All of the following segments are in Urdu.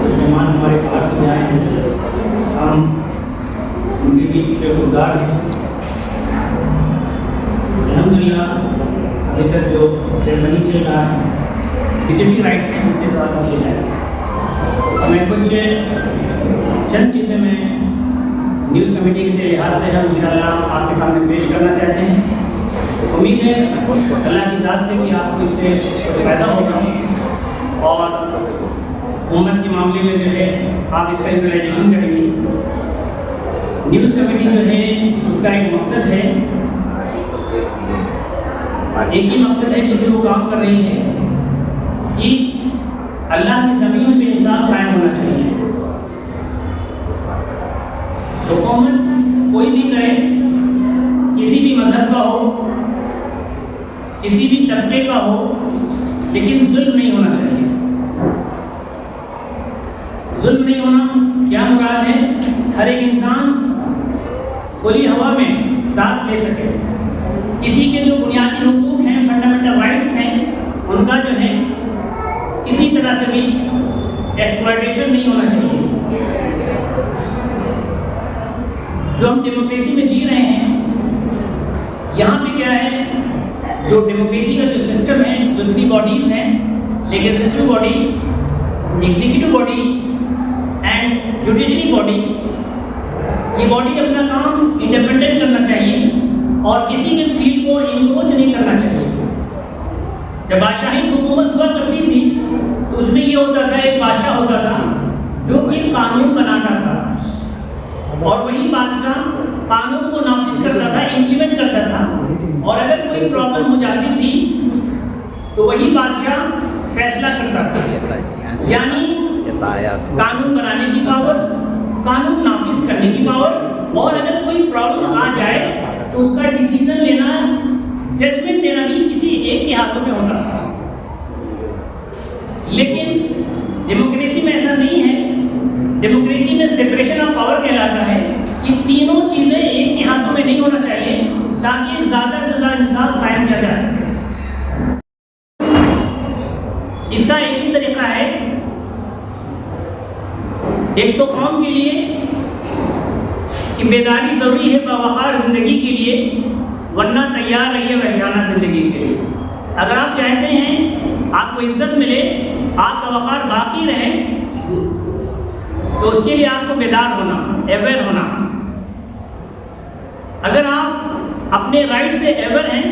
جو مہمان ہمارے پاس میں آئے ہیں ہم ان کے بھی شکر گزار ہیں. الحمدللہ ابھی تک جو سیرمنی چل رہا ہے سٹیزن رائٹس سے ان سے بات کی جائے. میں کچھ چند چیزیں میں نیوز کمیٹی سے لحاظ سے ہم انشاءاللہ آپ کے سامنے پیش کرنا چاہتے ہیں. امید ہے اللہ کی ذات سے کہ آپ کو اس سے کچھ فائدہ ہوگا اور حکومت کے معاملے میں جو ہے آپ اس کا یوٹیلائزیشن کریں گے. نیوز کمیٹی جو ہے اس کا ایک مقصد ہے, ایک ہی مقصد ہے جس میں وہ کام کر رہی ہے کہ اللہ کی زمینوں پہ انصاف قائم ہونا چاہیے. حکومت کوئی بھی کرے, کسی بھی مذہب کا ہو, کسی بھی طبقے کا ہو, لیکن ظلم نہیں ہونا چاہیے. ظلم نہیں ہونا کیا مراد ہے؟ ہر ایک انسان کھلی ہوا میں سانس لے سکے, کسی کے جو بنیادی حقوق ہیں, فنڈامنٹل رائٹس ہیں, ان کا جو ہے کسی طرح سے بھی ایکسپلائٹیشن نہیں ہونا چاہیے. جو ہم ڈیموکریسی میں جی رہے ہیں, یہاں پہ کیا ہے, جو ڈیموکریسی کا جو سسٹم ہے, جو 3 باڈیز ہیں, legislative body, executive body and judiciary body, یہ باڈی اپنا کام انڈیپینڈنٹ کرنا چاہیے اور کسی کے فیلڈ کو انکروچ نہیں کرنا چاہیے. جب بادشاہی حکومت ہوا کرتی تھی تو اس میں یہ ہوتا تھا, ایک بادشاہ ہوتا تھا جو کہ قانون بناتا تھا اور وہی بادشاہ قانون کو نافذ کرتا تھا, امپلیمنٹ کرتا تھا, اور اگر کوئی پرابلم ہو جاتی تھی تو وہی بادشاہ فیصلہ کرتا تھا. یعنی قانون بنانے کی پاور, قانون نافذ کرنے کی پاور, اور اگر کوئی پرابلم آ جائے تو اس کا ڈیسیژن لینا, ججمنٹ دینا بھی کسی ایک کے ہاتھوں میں ہوتا تھا. لیکن ڈیموکریسی میں ایسا نہیں ہے. ڈیموکریسی میں سپریشن آف پاور کہلاتا ہے کہ تینوں چیزیں ایک کے ہاتھوں میں نہیں ہونا چاہیے تاکہ زیادہ سے زیادہ انصاف قائم کیا جا سکے. اس کا ایک ہی طریقہ ہے, ایک تو قوم کے لیے کہ بیداری ضروری ہے باوقار زندگی کے لیے, ورنہ تیار رہیے وحشانہ زندگی کے لیے. اگر آپ چاہتے ہیں آپ کو عزت ملے, آپ کا وقار باقی رہے, تو اس کے لیے آپ کو بیدار ہونا, اویئر ہونا. اگر آپ اپنے رائٹ سے اویئر ہیں,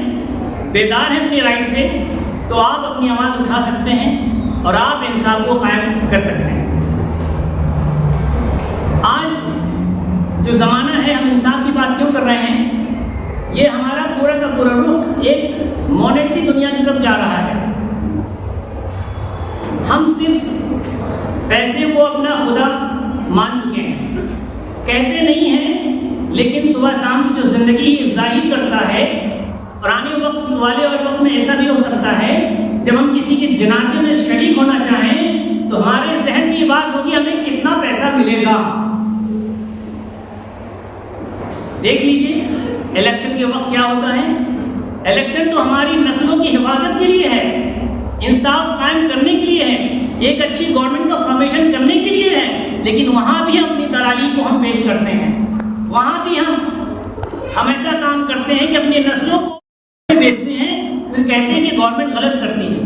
بیدار ہیں اپنے رائٹ سے, تو آپ اپنی آواز اٹھا سکتے ہیں اور آپ انصاف کو قائم کر سکتے ہیں. آج جو زمانہ ہے, ہم انصاف کی بات کیوں کر رہے ہیں؟ یہ ہمارا پورا کا پورا رخ ایک ماڈرنٹی دنیا کی طرف جا رہا ہے. ہم صرف پیسے کو اپنا خدا مان چکے ہیں, کہتے نہیں ہیں, لیکن صبح شام کی جو زندگی ظاہر کرتا ہے, اور آنے وقت والے اور وقت میں ایسا بھی ہو سکتا ہے جب ہم کسی کے جنازے میں شریک ہونا چاہیں تو ہمارے ذہن میں یہ بات ہوگی ہمیں کتنا پیسہ ملے گا. دیکھ لیجیے الیکشن کے وقت کیا ہوتا ہے. الیکشن تو ہماری نسلوں کی حفاظت کے لیے ہے, انصاف قائم کرنے کے لیے ہے, ایک اچھی گورنمنٹ کا فارمیشن کرنے کے لیے ہے, لیکن وہاں بھی اپنی دلالی کو ہم پیش کرتے ہیں. وہاں بھی ہم ایسا کام کرتے ہیں کہ اپنی نسلوں کو بیچتے ہیں, پھر کہتے ہیں کہ گورنمنٹ غلط کرتی ہے.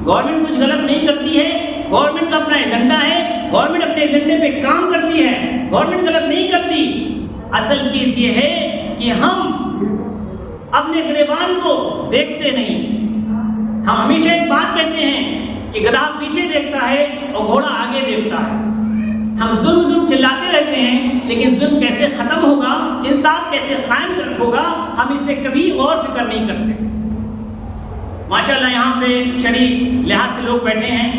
گورنمنٹ کچھ غلط نہیں کرتی ہے, گورنمنٹ کا اپنا ایجنڈا ہے, گورنمنٹ اپنے ایجنڈے پہ کام کرتی ہے, گورنمنٹ غلط نہیں کرتی. اصل چیز یہ ہے کہ ہم اپنے گریبان کو دیکھتے نہیں. ہم ہمیشہ ایک بات کہتے ہیں کہ گدھا پیچھے دیکھتا ہے اور گھوڑا آگے دیکھتا ہے. ہم ظلم چلاتے رہتے ہیں, لیکن ظلم کیسے ختم ہوگا, انصاف کیسے قائم ہوگا, ہم اس پہ کبھی غور فکر نہیں کرتے. ماشاءاللہ یہاں پہ شرعی لحاظ سے لوگ بیٹھے ہیں,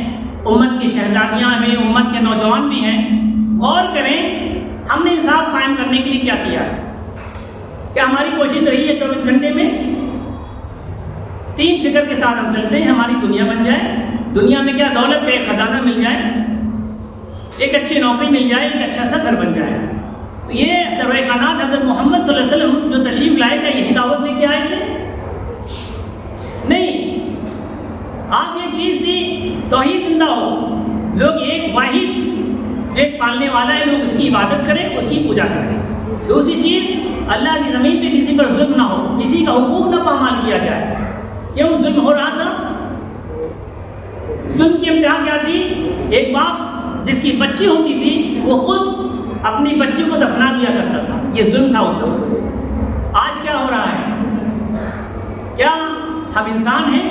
امت کی شہزادیاں ہیں, امت کے نوجوان بھی ہیں. غور کریں ہم نے انصاف قائم کرنے کے لیے کیا کیا ہے. کیا ہماری کوشش رہی ہے 24 گھنٹے میں 3 فکر کے ساتھ ہم چلتے ہیں, ہماری دنیا بن جائے, دنیا میں کیا دولت کا ایک خزانہ مل جائے, ایک اچھی نوکری مل جائے, ایک اچھا سا گھر بن جائے. تو یہ سرور کائنات حضرت محمد صلی اللہ علیہ وسلم جو تشریف لائے تھے, یہی دعوت لے کے آئے تھے؟ نہیں. آپ یہ چیز تھی توحید زندہ ہو, لوگ ایک واحد ایک پالنے والا ہے، لوگ اس کی عبادت کریں، اس کی پوجا کریں۔ دوسری چیز، اللہ کی زمین پہ کسی پر ظلم نہ ہو، کسی کا حقوق نہ پامال کیا جائے۔ کیوں ظلم ہو رہا تھا؟ ظلم کی انتہا کیا تھی؟ ایک باپ جس کی بچی ہوتی تھی وہ خود اپنی بچی کو دفنا دیا کرتا تھا، یہ ظلم تھا اس وقت۔ آج کیا ہو رہا ہے؟ کیا ہم انسان ہیں؟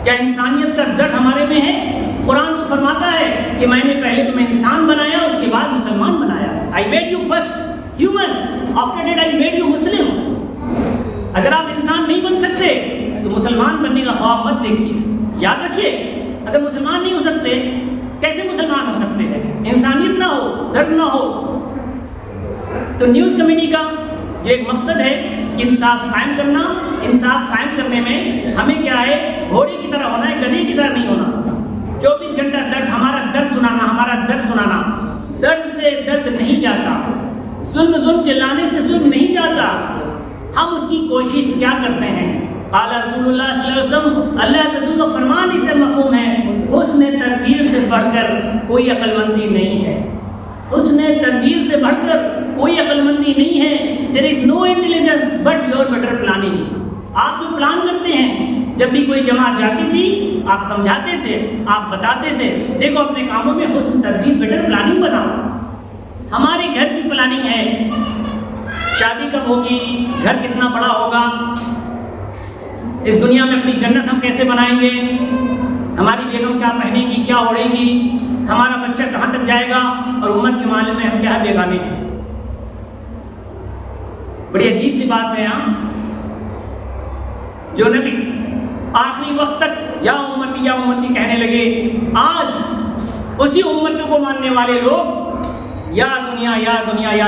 کیا انسانیت کا درد ہمارے میں ہے؟ قرآن تو فرماتا ہے کہ میں نے پہلے تمہیں انسان بنایا، اس کے بعد مسلمان بنایا۔ I made you first human, after that I made you Muslim۔ اگر آپ انسان نہیں بن سکتے تو مسلمان بننے کا خواب مت دیکھیے، یاد رکھیے اگر مسلمان نہیں ہو سکتے کیسے مسلمان ہو سکتے ہیں؟ انسانیت نہ ہو، درد نہ ہو۔ تو نیوز کمیٹی کا جو ایک مقصد ہے انصاف قائم کرنا، انصاف قائم کرنے میں ہمیں کیا ہے؟ گھوڑے کی طرح ہونا ہے، گدھے کی طرح نہیں ہونا۔ 24 گھنٹہ درد، ہمارا درد سنانا، ہمارا درد سنانا۔ درد سے درد نہیں جاتا، ظلم چلانے سے ظلم نہیں جاتا۔ ہم اس کی کوشش کیا کرتے ہیں؟ قال رسول اللہ صلی اللہ علیہ وسلم، اللہ کے رسول کا فرمان اس سے مفہوم ہے، حسن تدبیر سے بڑھ کر کوئی عقل مندی نہیں ہے۔ حسن تدبیر سے بڑھ کر کوئی عقل مندی نہیں ہے۔ There is no intelligence but your better planning۔ آپ جو پلان کرتے ہیں، جب بھی کوئی جماعت جاتی تھی آپ سمجھاتے تھے، آپ بتاتے تھے دیکھو اپنے کاموں میں حسن تدبیر، بیٹر پلاننگ بناؤ۔ ہمارے گھر کی پلاننگ ہے، شادی کب ہوگی، گھر کتنا بڑا ہوگا، اس دنیا میں اپنی جنت ہم کیسے بنائیں گے، ہماری بیگم کیا پہنے گی، کیا اوڑھے گی، ہمارا بچہ کہاں تک جائے گا، اور امت کے معاملے میں ہم کیا بیگانے ہیں۔ بڑی عجیب سی بات ہے یہاں، جو نبی آخری وقت تک یا امتی کہنے لگے، آج اسی امت کو ماننے والے لوگ یا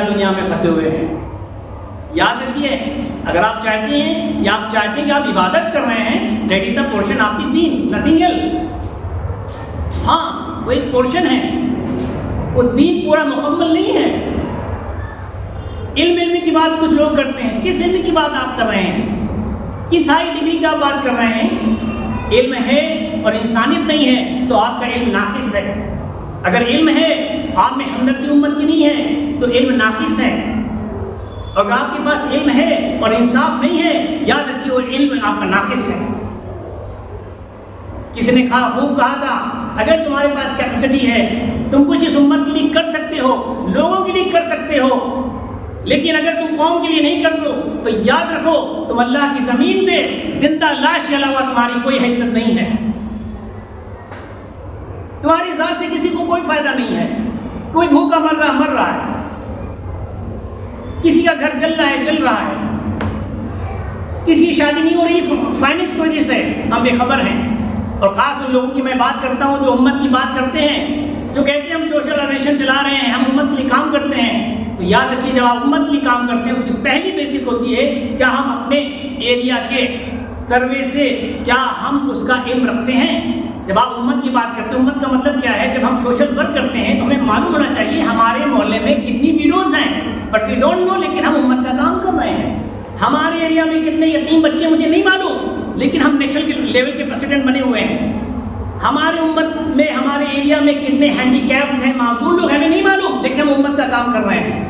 دنیا میں پھنسے ہوئے ہیں۔ یاد رکھیے اگر آپ چاہتے ہیں یا آپ چاہتے ہیں کہ آپ عبادت کر رہے ہیں، that is the portion of the دین، نتھنگ ایلس۔ ہاں وہ ایک پورشن ہے، وہ دین پورا مکمل نہیں ہے۔ علم کی بات کچھ لوگ کرتے ہیں، کس علم کی بات آپ کر رہے ہیں؟ کس ہائی ڈگری کا بات کر رہے ہیں؟ علم ہے اور انسانیت نہیں ہے تو آپ کا علم ناقص ہے۔ اگر علم ہے آپ میں ہمدردی امت کی نہیں ہے تو علم ناقص ہے، اور اگر آپ کے پاس علم ہے اور انصاف نہیں ہے، یاد رکھیے وہ علم آپ کا ناقص ہے۔ کسی نے خوب کہا تھا اگر تمہارے پاس کیپیسٹی ہے، تم کچھ اس امت کے لیے کر سکتے ہو، لوگوں کے لیے کر سکتے ہو، لیکن اگر تم قوم کے لیے نہیں کر دو تو یاد رکھو تم اللہ کی زمین پہ زندہ لاش کے علاوہ تمہاری کوئی حیثیت نہیں ہے، تمہاری ذات سے کسی کو کوئی فائدہ نہیں ہے۔ کوئی بھوکا مر رہا ہے، کسی کا گھر جل رہا ہے، کسی کی شادی نہیں ہو رہی فائنینس کی وجہ سے، ہم بے خبر ہیں۔ اور خاص ان لوگوں کی میں بات کرتا ہوں جو امت کی بات کرتے ہیں، جو کہتے ہیں ہم سوشل آرگنائزیشن چلا رہے ہیں، ہم امت کے لیے کام کرتے ہیں۔ تو یاد رکھیے جب آپ امت کی کام کرتے ہیں اس کی پہلی بیسک ہوتی ہے کیا ہم اپنے ایریا کے سروے سے کیا ہم اس کا علم رکھتے ہیں۔ جب آپ امت کی بات کرتے ہیں، امت کا مطلب کیا ہے؟ جب ہم سوشل ورک کرتے ہیں تو ہمیں معلوم ہونا چاہیے ہمارے محلے میں کتنی ویڈوز ہیں، بٹ وی ڈونٹ نو، لیکن ہم امت کا کام کر رہے ہیں۔ ہمارے ایریا میں کتنے یتیم بچے مجھے نہیں معلوم، لیکن ہم نیشنل لیول کے پریزیڈنٹ بنے ہوئے ہیں۔ ہمارے امت میں ہمارے ایریا میں کتنے ہینڈی کیپڈ ہیں، معذور لوگ، ہمیں نہیں معلوم، لیکن ہم امت کا کام کر رہے ہیں۔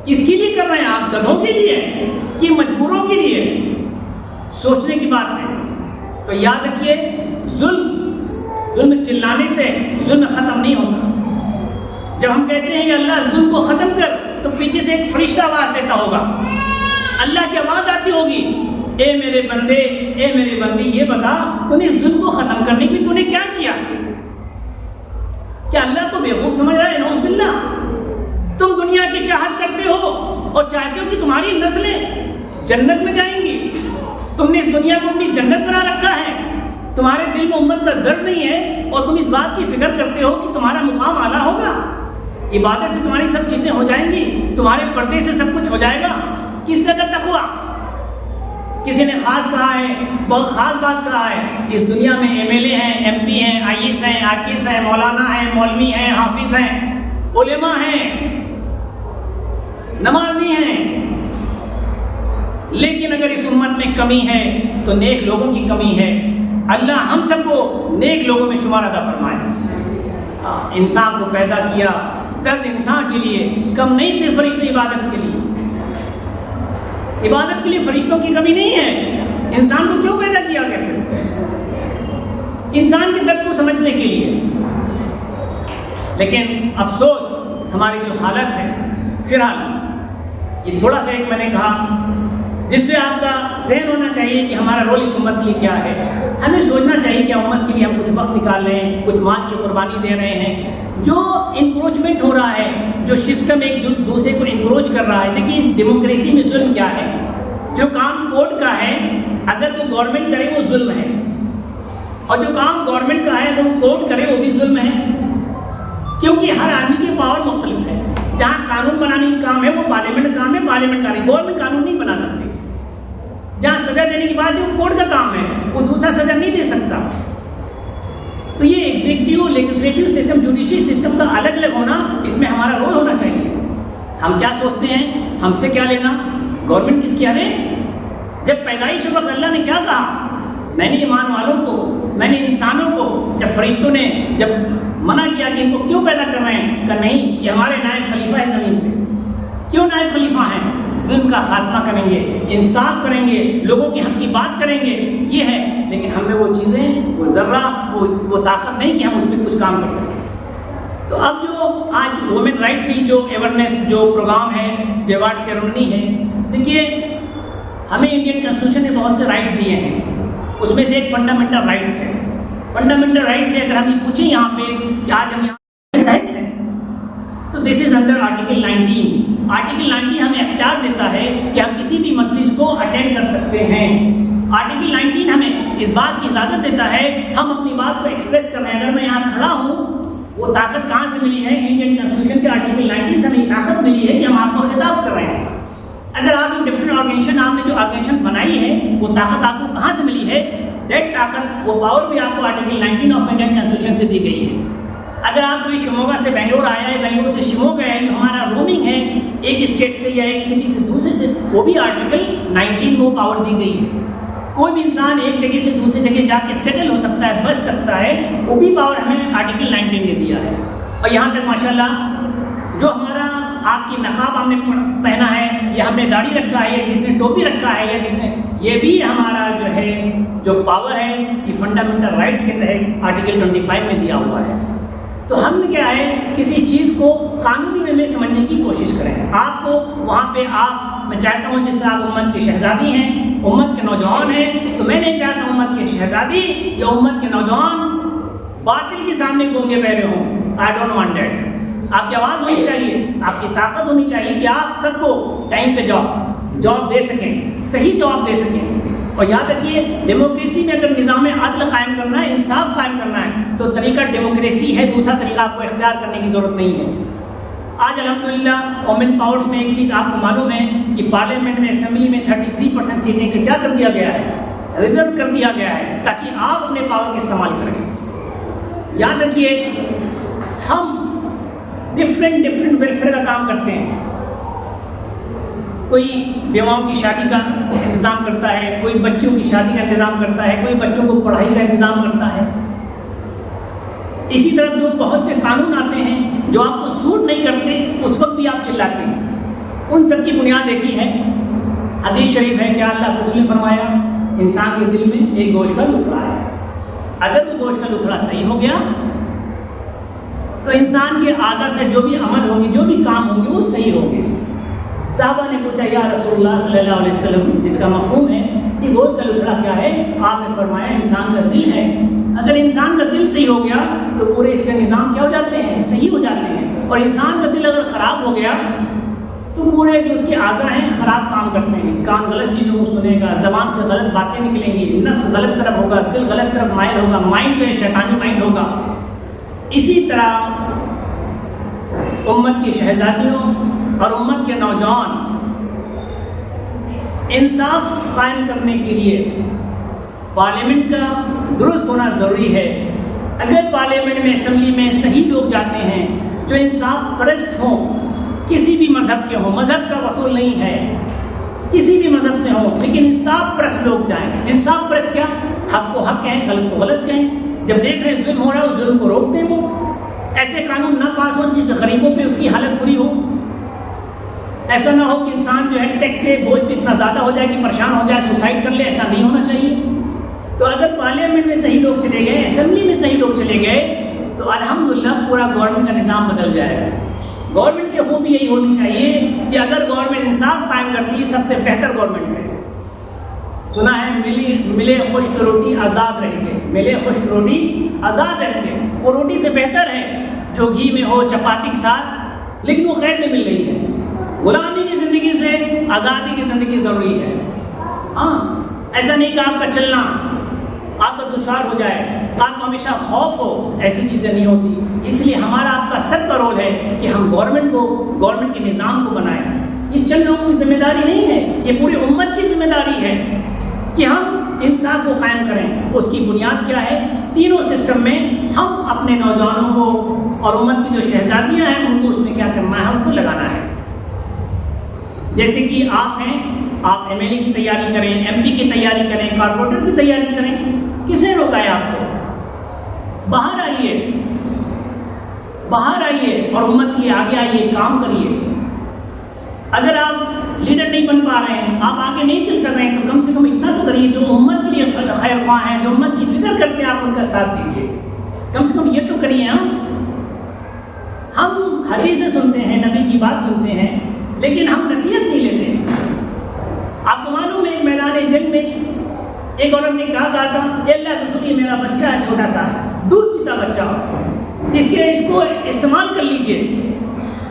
کس کے لیے کر رہے ہیں آپ؟ گدھوں کے لیے کہ مجبوروں کے لیے؟ سوچنے کی بات ہے۔ تو یاد رکھیے ظلم چلانے سے ظلم ختم نہیں ہوتا۔ جب ہم کہتے ہیں کہ اللہ ظلم کو ختم کر، تو پیچھے سے ایک فرشتہ آواز دیتا ہوگا، اللہ کی آواز آتی ہوگی، اے میرے بندے، اے میرے بندی، یہ بتا تو نے ظلم کو ختم کرنے کی تو نے کیا کیا؟ کیا اللہ کو بیوقوف سمجھ رہا ہے؟ نعوذ باللہ۔ تم دنیا کی چاہت کرتے ہو اور چاہتے ہو کہ تمہاری نسلیں جنت میں جائیں گی، تم نے اس دنیا کو اپنی جنت بنا رکھا ہے، تمہارے دل میں امت کا درد نہیں ہے، اور تم اس بات کی فکر کرتے ہو کہ تمہارا مقام اعلیٰ ہوگا، عبادت سے تمہاری سب چیزیں ہو جائیں گی، تمہارے پردے سے سب کچھ ہو جائے گا۔ کس طرح کا تقویٰ؟ کسی نے خاص کہا ہے، بہت خاص بات کہا ہے کہ اس دنیا میں MLA ہیں، MP ہیں، IAS ہیں، RKS ہیں، مولانا ہیں، مولوی ہیں، حافظ ہیں، علماء ہیں، نمازی ہیں، لیکن اگر اس امت میں کمی ہے تو نیک لوگوں کی کمی ہے۔ اللہ ہم سب کو نیک لوگوں میں شمار عطا فرمائے۔ انسان کو پیدا کیا درد انسان کے لیے، کم نہیں تھے فرشتے عبادت کے لیے. عبادت کے لیے فرشتوں کی کمی نہیں ہے. انسان کو کیوں پیدا کیا گیا؟ پھر انسان کے درد کو سمجھنے کے لیے. لیکن افسوس ہماری جو حالت ہے، فی الحال یہ تھوڑا سا ایک میں نے کہا جس پہ آپ کا ذہن ہونا چاہیے کہ ہمارا رول اس امت کے لیے کیا ہے. ہمیں سوچنا چاہیے کہ امت کے لیے ہم کچھ وقت نکال رہے ہیں، کچھ مال کی قربانی دے رہے ہیں. جو انکروچمنٹ ہو رہا ہے، جو سسٹم ایک دوسرے کو انکروچ کر رہا ہے. دیکھیے ڈیموکریسی میں ظلم کیا ہے؟ جو کام کورٹ کا ہے اگر وہ گورنمنٹ کرے وہ ظلم ہے، اور جو کام گورنمنٹ کا ہے اگر وہ کورٹ کرے وہ بھی ظلم ہے. کیونکہ ہر آدمی کی پاور مختلف ہے. جہاں قانون بنانے کا کام ہے وہ پارلیمنٹ کا کام ہے، پارلیمنٹ کا نہیں. گورنمنٹ قانون نہیں بنا سکتی. جہاں سزا دینے کی بات ہے وہ کورٹ کا کام ہے، وہ دوسرا سزا نہیں دے سکتا. تو یہ executive legislative system, judiciary system کا الگ الگ ہونا، اس میں ہمارا رول ہونا چاہیے. ہم کیا سوچتے ہیں، ہم سے کیا لینا، گورنمنٹ کس کی ہے؟ جب پیدائش وقت اللہ نے کیا کہا؟ میں نے ایمان والوں کو، میں نے انسانوں کو، جب فرشتوں نے جب منع کیا کہ ان کو کیوں پیدا کر رہے ہیں، کہ نہیں یہ ہمارے نائب خلیفہ ہے زمین پہ. کیوں نائب خلیفہ ہیں؟ ظلم کا خاتمہ کریں گے، انصاف کریں گے، لوگوں کی حق کی بات کریں گے، یہ ہے. لیکن ہم میں وہ چیزیں، وہ ذرہ، وہ طاقت نہیں کہ ہم اس پہ کچھ کام کر سکیں. تو اب جو آج وومن رائٹس کی جو اویئرنیس جو پروگرام ہے، جو ایوارڈ سیرمنی ہے، دیکھیے ہمیں انڈین کنسٹیٹیوشن نے بہت سے رائٹس دیے ہیں. اس میں سے ایک فنڈامنٹل رائٹس ہے. فنڈامنٹل رائٹس ہے اگر ہم یہ پوچھیں یہاں پہ کہ آج ہم یہاں ہیں تو دس از انڈر آرٹیکل 19. آرٹیکل 19 ہمیں اختیار دیتا ہے کہ ہم کسی بھی مجلس کو اٹینڈ کر سکتے ہیں. آرٹیکل 19 ہمیں اس بات کی اجازت دیتا ہے ہم اپنی بات کو ایکسپریس کر رہے ہیں. اگر میں یہاں کھڑا ہوں، وہ طاقت کہاں سے ملی ہے؟ انڈین کنسٹیٹیوشن کے آرٹیکل 19 سے ہمیں طاقت ملی ہے کہ ہم آپ کو خطاب کر رہے ہیں. اگر آپ ڈفرینٹ آرگنائزیشن، آپ نے جو آرگنائزیشن بنائی ہے، وہ طاقت آپ کو کہاں سے ملی ہے؟ دیٹ طاقت، وہ پاور بھی آپ کو آرٹیکل 19 آف انڈین کنسٹیٹیوشن سے دی گئی ہے. اگر آپ کوئی شموگا سے بنگلور آیا ہے، بنگلور سے شموگا ہے، جو ہمارا رومنگ ہے ایک اسٹیٹ سے یا ایک سٹی سے دوسرے سے، وہ بھی آرٹیکل 19 کو پاور دی گئی ہے. کوئی بھی انسان ایک جگہ سے دوسری جگہ جا کے سیٹل ہو سکتا ہے، بچ سکتا ہے، وہ بھی پاور ہمیں آرٹیکل 19 نے دیا ہے. اور یہاں تک ماشاءاللہ جو ہمارا آپ کی نقاب ہم نے پہنا ہے، یا ہم نے داڑھی رکھا ہے، یا جس نے ٹوپی رکھا ہے، یا جس نے، یہ بھی ہمارا جو ہے جو پاور ہے یہ فنڈامنٹل رائٹس کے تحت آرٹیکل 25 میں دیا ہوا ہے. تو ہم نے کیا ہے، کسی چیز کو قانونی وے میں سمجھنے کی کوشش کریں. آپ کو وہاں پہ میں چاہتا ہوں جس سے آپ امت کی شہزادی ہیں، امت کے نوجوان ہیں، تو میں نہیں چاہتا ہوں امت کی شہزادی یا امت کے نوجوان باطل کے سامنے گونگے بہرے ہوں. I don't want that. آپ کی آواز ہونی چاہیے، آپ کی طاقت ہونی چاہیے کہ آپ سب کو ٹائم پہ جواب دے سکیں، صحیح جواب دے سکیں. اور یاد رکھیے ڈیموکریسی میں اگر نظام عدل قائم کرنا ہے، انصاف قائم کرنا ہے، تو طریقہ ڈیموکریسی ہے، دوسرا طریقہ آپ کو اختیار کرنے کی ضرورت نہیں ہے. آج الحمدللہ وومن پاورز میں ایک چیز آپ کو معلوم ہے کہ پارلیمنٹ میں، اسمبلی میں 33% سیٹیں کو کیا کر دیا گیا ہے؟ ریزرو کر دیا گیا ہے، تاکہ آپ اپنے پاور کا استعمال کریں. یاد رکھیے ہم ڈفرینٹ ویلفیئر کا کام کرتے ہیں. کوئی بیواؤں کی شادی کا انتظام کرتا ہے، کوئی بچوں کی شادی کا انتظام کرتا ہے، کوئی بچوں کو پڑھائی کا انتظام کرتا ہے. اسی طرح جو بہت سے قانون آتے ہیں جو آپ کو سوٹ نہیں کرتے، اس وقت بھی آپ چلاتے ہیں. ان سب کی بنیاد ایک ہی ہے. حدیث شریف ہے کہ اللہ کو نے فرمایا انسان کے دل میں ایک گوشت کا لتھڑا ہے. اگر وہ گوشت کا لتھڑا صحیح ہو گیا تو انسان کے اعضاء سے جو بھی عمل ہوں گے، جو بھی کام ہوں گے، وہ صحیح ہوں گے. صحابہ نے پوچھا یا رسول اللہ صلی اللہ علیہ وسلم، اس کا مفہوم ہے کہ گوشت کا لتھڑا کیا ہے؟ آپ نے فرمایا انسان کا دل ہے. اگر انسان کا دل صحیح ہو گیا تو پورے اس کے نظام کیا ہو جاتے ہیں؟ صحیح ہو جاتے ہیں. اور انسان کا دل اگر خراب ہو گیا تو پورے جو اس کے اعضاء ہیں خراب کام کرتے ہیں. کان غلط چیزوں کو سنے گا، زبان سے غلط باتیں نکلیں گی، نفس غلط طرف ہوگا، دل غلط طرف مائل ہوگا، مائنڈ جو ہے شیطانی مائنڈ ہوگا. اسی طرح امت کی شہزادیوں اور امت کے نوجوان انصاف قائم کرنے کے لیے پارلیمنٹ کا درست ہونا ضروری ہے. اگر پارلیمنٹ میں، اسمبلی میں صحیح لوگ جاتے ہیں جو انصاف پرست ہوں، کسی بھی مذہب کے ہوں، مذہب کا وصول نہیں ہے، کسی بھی مذہب سے ہوں، لیکن انصاف پرست لوگ جائیں. انصاف پرست کیا؟ حق کو حق کہیں، غلط کو غلط کہیں. جب دیکھ رہے ظلم ہو رہا ہے اس ظلم کو روک دیں. وہ ایسے قانون نہ پاس ہو جس سے غریبوں پہ اس کی حالت بری ہو. ایسا نہ ہو کہ انسان جو ہے ٹیکس سے بوجھ پہ اتنا زیادہ ہو جائے کہ پریشان ہو جائے, سوسائڈ کر لے. ایسا نہیں ہونا چاہیے. تو اگر پارلیمنٹ میں صحیح لوگ چلے گئے, اسمبلی میں صحیح لوگ چلے گئے, تو الحمدللہ پورا گورنمنٹ کا نظام بدل جائے گا. گورنمنٹ کی خوبی یہی ہونی چاہیے کہ اگر گورنمنٹ انصاف قائم کرتی ہے, سب سے بہتر گورنمنٹ ہے. سنا ہے ملے خشک روٹی آزاد رہیں گے, ملے خشک روٹی آزاد رہیں گے. وہ روٹی سے بہتر ہے جو گھی میں ہو, چپاتی کے ساتھ, لیکن وہ قید میں مل رہی ہے. غلامی کی زندگی سے آزادی کی زندگی ضروری ہے. ہاں, ایسا نہیں کہ آپ کا چلنا آپ کا دشوار ہو جائے, آپ کو ہمیشہ خوف ہو, ایسی چیزیں نہیں ہوتی. اس لیے ہمارا آپ کا سب کا رول ہے کہ ہم گورنمنٹ کے نظام کو بنائیں. یہ چند لوگوں کی ذمہ داری نہیں ہے, یہ پوری امت کی ذمہ داری ہے کہ ہم انصاف کو قائم کریں. اس کی بنیاد کیا ہے؟ تینوں سسٹم میں ہم اپنے نوجوانوں کو اور امت کی جو شہزادیاں ہیں ان کو اس میں کیا کرنا ہے, ہم کو لگانا ہے. جیسے کہ آپ ہیں, آپ ایم ایل اے کی تیاری کریں, ایم پی کی تیاری کریں, کارپوریٹر کی تیاری کریں. کس نے روکا ہے آپ کو؟ باہر آئیے, باہر آئیے اور امت کے لیے آگے آئیے, کام کریے. اگر آپ لیڈر نہیں بن پا رہے ہیں, آپ آگے نہیں چل سک رہے ہیں, تو کم سے کم اتنا تو کریے جو امت کے لیے خیر خواہ ہیں, جو امت کی فکر کرتے ہیں, آپ ان کا ساتھ دیجیے. کم سے کم یہ تو کریے. ہم حدیثیں سنتے ہیں, نبی کی بات سنتے ہیں, لیکن ہم نصیحت نہیں لیتے. آپ کو معلوم ہے, ایک میدان جنگ میں ایک عورت نے کہا تھا, اے اللہ رسول, یہ میرا بچہ ہے, چھوٹا سا دودھ پیتا بچہ, اس کو استعمال کر لیجئے.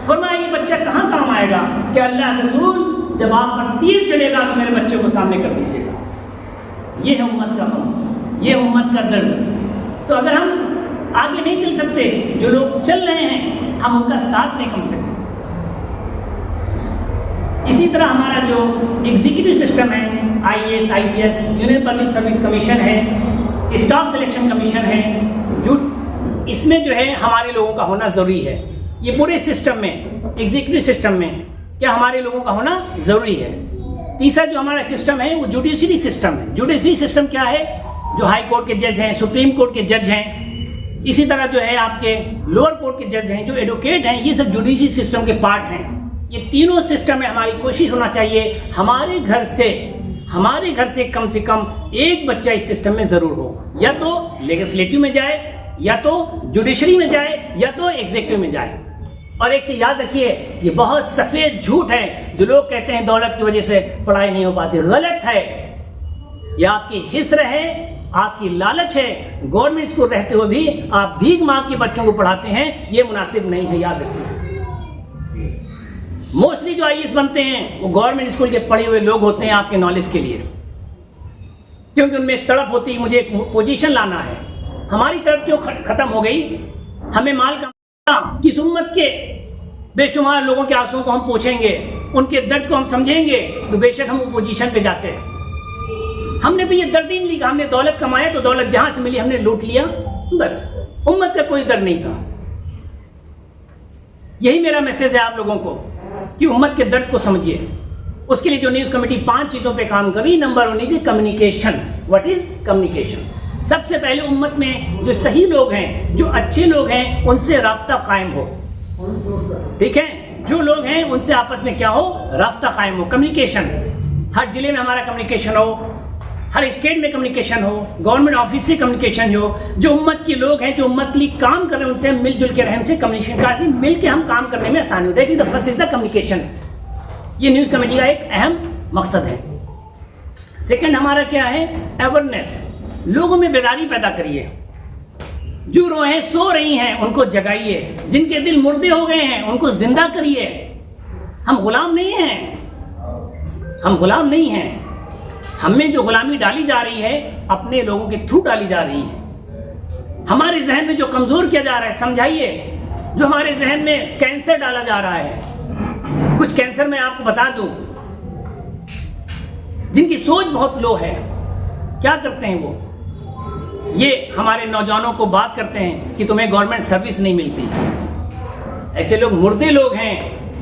فرمایا یہ بچہ کہاں کام آئے گا؟ کہ اللہ رسول, جب آپ پر تیر چلے گا تو میرے بچے کو سامنے کر دیجیے گا. یہ ہے امت کا غم, یہ امت کا درد. تو اگر ہم آگے نہیں چل سکتے, جو لوگ چل رہے ہیں ہم ان کا ساتھ دیں کم سے کم. اسی طرح ہمارا جو ایگزیکٹو سسٹم ہے, I A S, I P S, union public service commission ہے, اسٹاف سلیکشن کمیشن ہے, جو اس میں جو ہے ہمارے لوگوں کا ہونا ضروری ہے. یہ پورے سسٹم میں, ایگزیکٹو سسٹم میں کیا ہمارے لوگوں کا ہونا ضروری ہے. تیسرا جو ہمارا سسٹم ہے وہ جوڈیشری سسٹم ہے. جوڈیشری سسٹم کیا ہے؟ جو ہائی کورٹ کے جج ہیں, سپریم کورٹ کے جج ہیں, اسی طرح جو ہے آپ کے لوور کورٹ کے جج ہیں, جو ایڈوکیٹ ہیں, یہ سب جوڈیشری سسٹم کے پارٹ ہیں. یہ تینوں سسٹم میں ہماری کوشش ہونا چاہیے ہمارے گھر سے کم ایک بچہ اس سسٹم میں ضرور ہو, یا تو لیجسلیٹو میں جائے, یا تو جوڈیشری میں جائے, یا تو ایگزیکٹو میں جائے. اور ایک چیز یاد رکھیے, یہ بہت سفید جھوٹ ہے جو لوگ کہتے ہیں دولت کی وجہ سے پڑھائی نہیں ہو پاتی. غلط ہے. یہ آپ کی حسر ہے, آپ کی لالچ ہے. گورنمنٹ اسکول رہتے ہوئے بھی آپ بھیک مانگ کے بچوں کو پڑھاتے ہیں, یہ مناسب نہیں ہے, یاد رکھیے. موسٹلی جو آئی ایس بنتے ہیں وہ گورنمنٹ اسکول کے پڑھے ہوئے لوگ ہوتے ہیں, آپ کے نالج کے لیے, کیونکہ ان میں تڑپ ہوتی ہے مجھے ایک پوزیشن لانا ہے. ہماری تڑپ کیوں ختم ہو گئی؟ ہمیں مال کا کس امت کے بے شمار لوگوں کے آنسوؤں کو ہم پوچھیں گے, ان کے درد کو ہم سمجھیں گے, تو بے شک ہم وہ پوزیشن پہ جاتے ہیں. ہم نے تو یہ درد ہی نہیں لکھا, ہم نے دولت کمایا تو دولت جہاں سے ملی ہم نے لوٹ لیا, بس. امت کا کوئی درد نہیں تھا. یہی میرا میسج ہے آپ لوگوں کو کہ امت کے درد کو سمجھیے. اس کے لیے جو نیوز کمیٹی 5 چیزوں پہ کام کر رہی, number 1 is communication. What is communication? سب سے پہلے امت میں جو صحیح لوگ ہیں, جو اچھے لوگ ہیں, ان سے رابطہ قائم ہو. ٹھیک ہے, جو لوگ ہیں ان سے آپس میں کیا ہو, رابطہ قائم ہو. کمیونیکیشن, ہر ضلع میں ہمارا کمیونیکیشن ہو, ہر اسٹیٹ میں کمیونیکیشن ہو, گورنمنٹ آفس سے کمیونیکیشن ہو. جو امت کے لوگ ہیں, جو امت کے لیے کام کر رہے ہیں, ان سے ہم مل جل کے رہیں, ان سے کمیونیکیشن کرتے ہیں, مل کے ہم کام کرنے میں آسانی ہوتی ہے. That is the first is the communication. یہ نیوز کمیٹی کا ایک اہم مقصد ہے. سیکنڈ ہمارا کیا ہے؟ اویئرنیس. لوگوں میں بیداری پیدا کریے. جو روحیں سو رہی ہیں ان کو جگائیے, جن کے دل مردے ہو گئے ہیں ان کو زندہ کریے. ہم غلام نہیں ہیں, ہم غلام نہیں ہیں. ہم میں جو غلامی ڈالی جا رہی ہے اپنے لوگوں کے تھرو ڈالی جا رہی ہے. ہمارے ذہن میں جو کمزور کیا جا رہا ہے سمجھائیے. جو ہمارے ذہن میں کینسر ڈالا جا رہا ہے, کچھ کینسر میں آپ کو بتا دوں, جن کی سوچ بہت لو ہے, کیا کرتے ہیں وہ؟ یہ ہمارے نوجوانوں کو بات کرتے ہیں کہ تمہیں گورنمنٹ سروس نہیں ملتی. ایسے لوگ مردے لوگ ہیں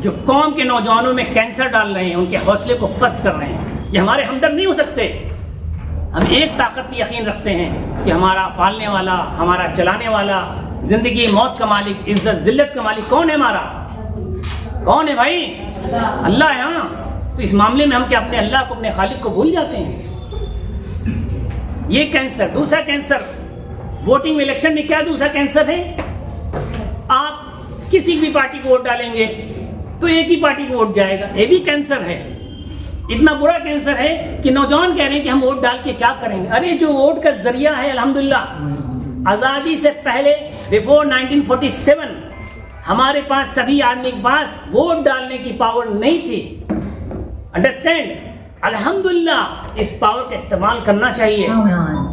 جو قوم کے نوجوانوں میں کینسر ڈال رہے ہیں, ان کے حوصلے کو پست کر رہے ہیں. یہ ہمارے ہمدرد نہیں ہو سکتے. ہم ایک طاقت پہ یقین رکھتے ہیں کہ ہمارا پالنے والا, ہمارا چلانے والا, زندگی موت کا مالک، عزت ذلت کا مالک کون ہے ہمارا؟ کون ہے بھائی؟ اللہ ہے. ہاں تو اس معاملے میں ہم کیا اپنے اللہ کو اپنے خالق کو بھول جاتے ہیں؟ یہ کینسر. دوسرا کینسر ووٹنگ میں الیکشن میں کیا دوسرا کینسر ہے؟ آپ کسی بھی پارٹی کو ووٹ ڈالیں گے تو ایک ہی پارٹی کو ووٹ جائے گا. یہ بھی کینسر ہے. اتنا برا کینسر ہے کہ نوجوان کہہ رہے ہیں کہ ہم ووٹ ڈال کے کیا کریں گے. ارے جو ووٹ کا ذریعہ ہے الحمدللہ آزادی سے پہلے بیفور 1947 ہمارے پاس سبھی آدمی کے پاس ووٹ ڈالنے کی پاور نہیں تھی. انڈرسٹینڈ؟ الحمدللہ اس پاور کا استعمال کرنا چاہیے.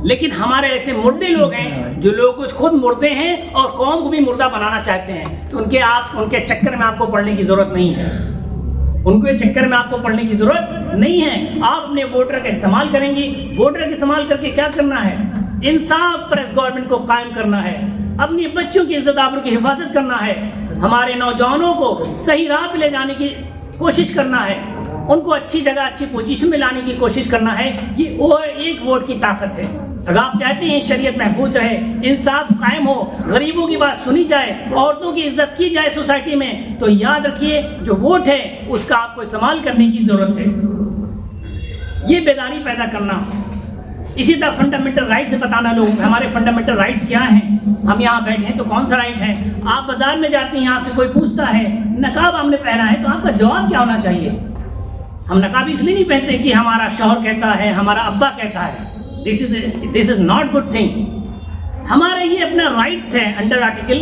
لیکن ہمارے ایسے مردے لوگ ہیں جو لوگ خود مردے ہیں اور قوم کو بھی مردہ بنانا چاہتے ہیں. تو ان کے چکر میں آپ کو پڑھنے کی ضرورت نہیں ہے. ان کو چکر میں آپ کو پڑھنے کی ضرورت نہیں ہے. آپ اپنے ووٹر کا استعمال کریں گی. ووٹر کا استعمال کر کے کیا کرنا ہے؟ انصاف پر اس گورنمنٹ کو قائم کرنا ہے. اپنی بچوں کی عزت آبرو کی حفاظت کرنا ہے. ہمارے نوجوانوں کو صحیح راہ پہ لے جانے کی کوشش کرنا ہے. ان کو اچھی جگہ اچھی پوزیشن میں لانے کی کوشش کرنا ہے. یہ وہ ایک ووٹ کی طاقت ہے. اگر آپ چاہتے ہیں شریعت محفوظ رہے، انصاف قائم ہو، غریبوں کی بات سنی جائے، عورتوں کی عزت کی جائے سوسائٹی میں، تو یاد رکھیے جو ووٹ ہے اس کا آپ کو استعمال کرنے کی ضرورت ہے. یہ بیداری پیدا کرنا. اسی طرح فنڈامنٹل رائٹ سے بتانا لوگوں کو ہمارے فنڈامنٹل رائٹس کیا ہیں. ہم یہاں بیٹھے ہیں تو کون سا رائٹ ہے؟ آپ بازار میں جاتے ہیں، آپ سے کوئی پوچھتا ہے نقاب ہم نے پہنا ہے، تو آپ کا جواب کیا ہونا چاہیے؟ ہم نقاب اس لیے نہیں پہنتے کہ ہمارا شوہر کہتا ہے، ہمارا ابا کہتا ہے. This is not good thing. ہمارا یہ اپنا رائٹس ہے انڈر آرٹیکل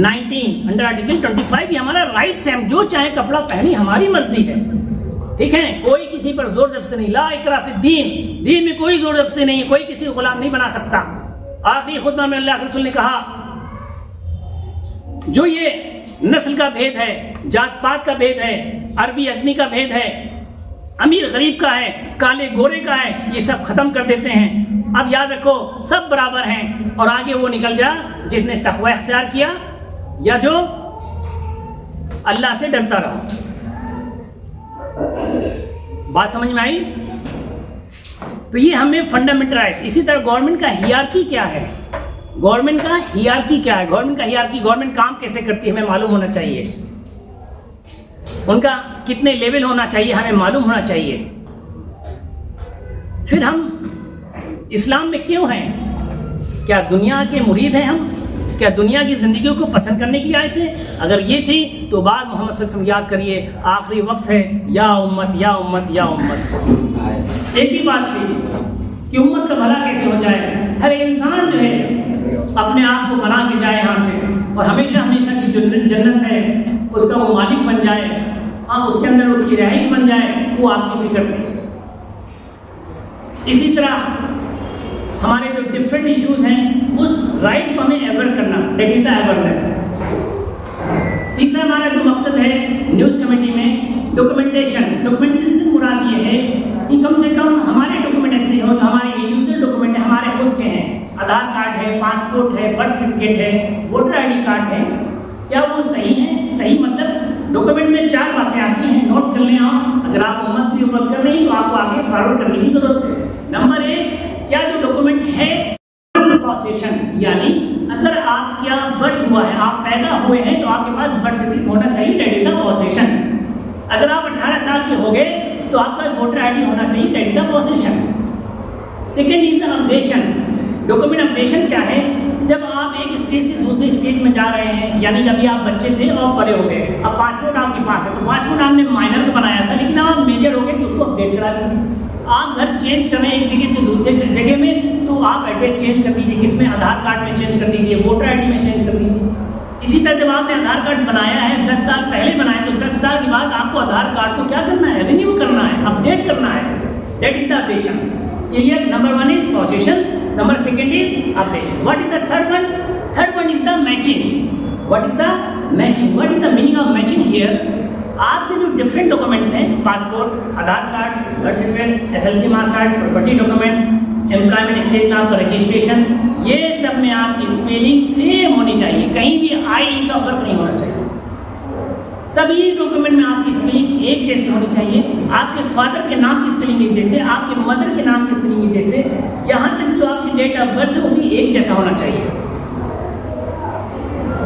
19 انڈر آرٹیکل 25 یہ ہمارا رائٹس ہے. ہم جو چاہیں کپڑا پہنی، ہماری مرضی ہے. ٹھیک ہے؟ کوئی کسی پر زور زبردستی نہیں. لا اکراہ فی الدین. دین میں کوئی زور زبردستی نہیں. کوئی کسی کو غلام نہیں بنا سکتا. آخری خطبہ میں اللہ کے رسول نے کہا جو یہ نسل کا بھید ہے، جات پات کا بھید ہے، عربی عجمی کا بھید ہے، امیر غریب کا ہے، کالے گورے کا ہے، یہ سب ختم کر دیتے ہیں. اب یاد رکھو سب برابر ہیں. اور آگے وہ نکل جا جس نے تقوی اختیار کیا یا جو اللہ سے ڈرتا رہا. بات سمجھ میں آئی؟ تو یہ ہمیں فنڈامنٹل رائٹس. اسی طرح گورنمنٹ کا ہیرارکی کیا ہے؟ گورنمنٹ کا ہیرارکی کیا ہے؟ گورنمنٹ کا ہیرارکی، گورنمنٹ کام کیسے کرتی ہے ہمیں معلوم ہونا چاہیے. ان کا کتنے لیول ہونا چاہیے ہمیں معلوم ہونا چاہیے. پھر ہم اسلام میں کیوں ہیں؟ کیا دنیا کے مرید ہیں ہم؟ کیا دنیا کی زندگیوں کو پسند کرنے کی آئے تھے؟ اگر یہ تھی تو بعد محمد صلی اللہ علیہ وسلم یاد کریے آخری وقت ہے یا امت یا امت یا امت. ایک ہی بات تھی کہ امت کا بھلا کیسے ہو جائے. ہر انسان جو ہے اپنے آپ کو بنا کے جائے یہاں سے اور ہمیشہ ہمیشہ کی جو جنت ہے اس کا وہ مالک بن جائے. ہاں اس کے اندر اس کی رہائش بن جائے. وہ آپ کی فکر نہیں. اسی طرح ہمارے جو ڈفرینٹ ایشوز ہیں اس رائٹ کو ہمیں ایور کرنا. دیٹ از دا ایورنیس. تیسرا ہمارا جو مقصد ہے نیوز کمیٹی میں ڈاکومنٹیشن. ڈاکومنٹیشن سے مراد یہ ہے کہ کم سے کم ہمارے ڈاکومنٹ ایسے ہو جو ہمارے انڈیویجول ڈاکومنٹ ہیں، ہمارے خود کے ہیں. آدھار کارڈ ہے، پاسپورٹ ہے، برتھ سرٹیفکیٹ ہے، ووٹر آئی ڈی کارڈ ہے. کیا وہ صحیح ہیں؟ صحیح مطلب ڈاکومنٹ میں 4 باتیں آتی ہیں، نوٹ کر لیں آپ. اگر آپ امت کی امت کر رہی ہیں تو آپ کو آگے فارورڈ کرنے کی ضرورت ہے. نمبر 1، کیا جو ڈاکومنٹ ہے پوزیشن، یعنی اگر آپ کیا برتھ ہوا ہے، آپ پیدا ہوئے ہیں تو آپ کے پاس برتھ سرٹیفکیٹ ہونا چاہیے. That is the position. اگر آپ 18 سال کے ہو گئے تو آپ کا ووٹر آئی ڈی ہونا چاہیے. That is the position. Second is updation. Document updation کیا ہے؟ جب آپ ایک اسٹیج سے دوسرے اسٹیج میں جا رہے ہیں، یعنی جب آپ بچے تھے اور بڑے ہو گئے، اب پاسپورٹ آپ کے پاس ہے تو پاسپورٹ آپ نے مائنر کو بنایا تھا، لیکن اب آپ میجر ہو گئے تو اس کو اپڈیٹ کرا دیجیے. آپ گھر چینج کر رہے ہیں ایک جگہ سے دوسرے جگہ میں تو آپ ایڈریس چینج کر دیجیے. کس میں؟ آدھار کارڈ میں چینج کر دیجیے، ووٹر آئی ڈی میں چینج کر دیجیے. اسی طرح جب آپ نے آدھار کارڈ بنایا ہے 10 سال پہلے بنایا تو 10 سال کے بعد آپ کو آدھار کارڈ کو کیا کرنا ہے؟ رینیو کرنا ہے، اپڈیٹ کرنا ہے. That is the updation. Clear? Number 1 is position. Number 2 is updation. What is the third one? Third one is the matching. What is the matching? What is the meaning of matching here? آپ کے جو ڈفرینٹ ڈاکومنٹس ہیں، passport, Aadhaar card, birth certificate, SLC marks card, property documents, employment exchange نام کا رجسٹریشن، یہ سب میں آپ کی اسپیلنگ سیم ہونی چاہیے. کہیں بھی آئی کا فرق نہیں ہونا چاہیے. سبھی ڈاکومنٹ میں آپ کی اسپیلنگ ایک جیسی ہونی چاہیے. آپ کے فادر کے نام کی اسپیلنگ ایک جیسے، آپ کے مدر کے نام کی اسپیلنگ ایک جیسے، یہاں تک جو آپ کی ڈیٹ آف برتھ ہے وہ بھی ایک جیسا ہونا چاہیے.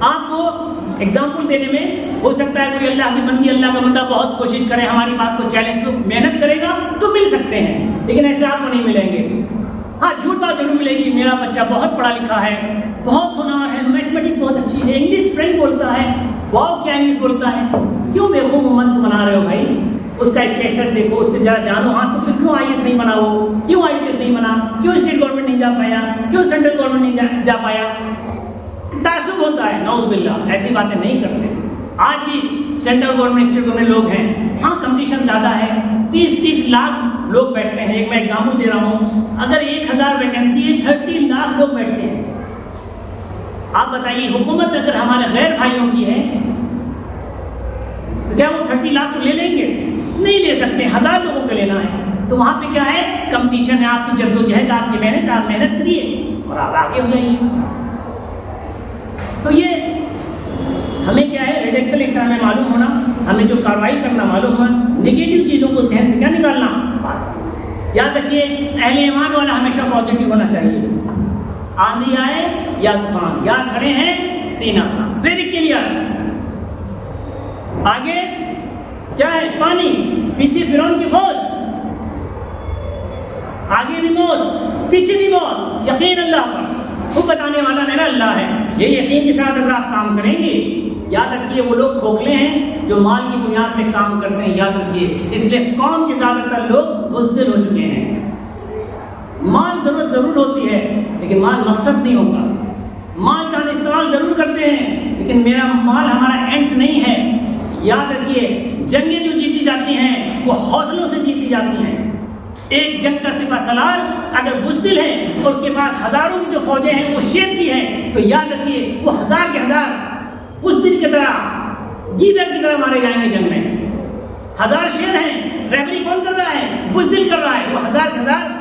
آپ کو ایگزامپل دینے میں ہو سکتا ہے کوئی اللہ کا بندہ بہت کوشش کرے, ہماری بات کو چیلنج کو محنت کرے گا تو مل سکتے ہیں, لیکن ایسے آپ کو نہیں ملیں گے. ہاں جھوٹ بات ضرور ملے گی, میرا بچہ بہت پڑھا لکھا ہے, بہت ہونہار ہے, میتھمیٹکس بہت اچھی ہے, انگلش فرینڈ بولتا ہے, واؤ کیا انگلش بولتا ہے. کیوں بیوقوف امت کو بنا رہے ہو بھائی؟ اس کا اسٹیشن دیکھو, اس سے ذرا جانو. ہاں تو پھر کیوں آئی ایس نہیں بنا, وہ کیوں آئی پی ایس نہیں بنا, کیوں اسٹیٹ گورنمنٹ نہیں جا پایا, کیوں سینٹرل گورنمنٹ نہیں جا پایا؟ تعصب ہوتا ہے, نعوذ باللہ, ایسی باتیں نہیں کرتے. آج بھی سینٹرل گورنمنٹ اسٹیٹ گورنمنٹ لوگ ہیں, ہاں کمپٹیشن زیادہ ہے, 30 لاکھ لوگ بیٹھتے ہیں. ایک میں ایگزامپل دے رہا ہوں, اگر 1000 ویکینسی ہے 30 لاکھ لوگ بیٹھتے ہیں. آپ بتائیے حکومت اگر ہمارے غیر بھائیوں کی ہے تو کیا وہ 30 لاکھ تو لے لیں گے؟ نہیں لے سکتے, 1000 لوگوں کو لینا ہے. تو وہاں پہ کیا ہے, کمپٹیشن ہے, آپ کی جدوجہد, آپ کی محنت, آپ محنت کریے اور آپ آگے ہو جائیے. تو یہ ہمیں کیا ہے, ریڈیکسل ایگزام میں معلوم ہونا, ہمیں جو کارروائی کرنا معلوم ہونا, نگیٹو چیزوں کو ذہن سے کیا نکالنا. یاد رکھیے اہل ایمان والا ہمیشہ پازیٹیو ہونا چاہیے. آندھی آئے یا طوفان, یا کھڑے ہیں سینہ, ویری کلیئر. آگے کیا ہے, پانی, پیچھے فرعون کی فوج, آگے بھی موت, پیچھے بھی موت. یقین اللہ پر, وہ بتانے والا میرا اللہ ہے. یہ یقین کے ساتھ اگر آپ کام کریں گے, یاد رکھیے وہ لوگ کھوکھلے ہیں جو مال کی بنیاد پہ کام کرتے ہیں, یاد رکھیے. اس لیے قوم کے زیادہ تر لوگ بزدل ہو چکے ہیں. مال ضرورت ضرور ہوتی ہے لیکن مال مقصد نہیں ہوتا. مال کا ہم استعمال ضرور کرتے ہیں لیکن میرا مال ہمارا اینڈ نہیں ہے. یاد رکھیے جنگیں جو جیتی جاتی ہیں وہ حوصلوں سے جیتی جاتی ہیں. ایک جنگ کا سپہ سالار اگر بزدل ہے اور اس کے بعد ہزاروں کی جو فوجیں ہیں وہ شیر کی ہیں, تو یاد رکھیے وہ 1000 کے 1000 بزدل کی طرح, گیدڑ کی طرح مارے جائیں گے جنگ میں. 1000 شیر ہیں, ریفری کون کر رہا ہے, بزدل کر رہا ہے, وہ 1000 کے 1000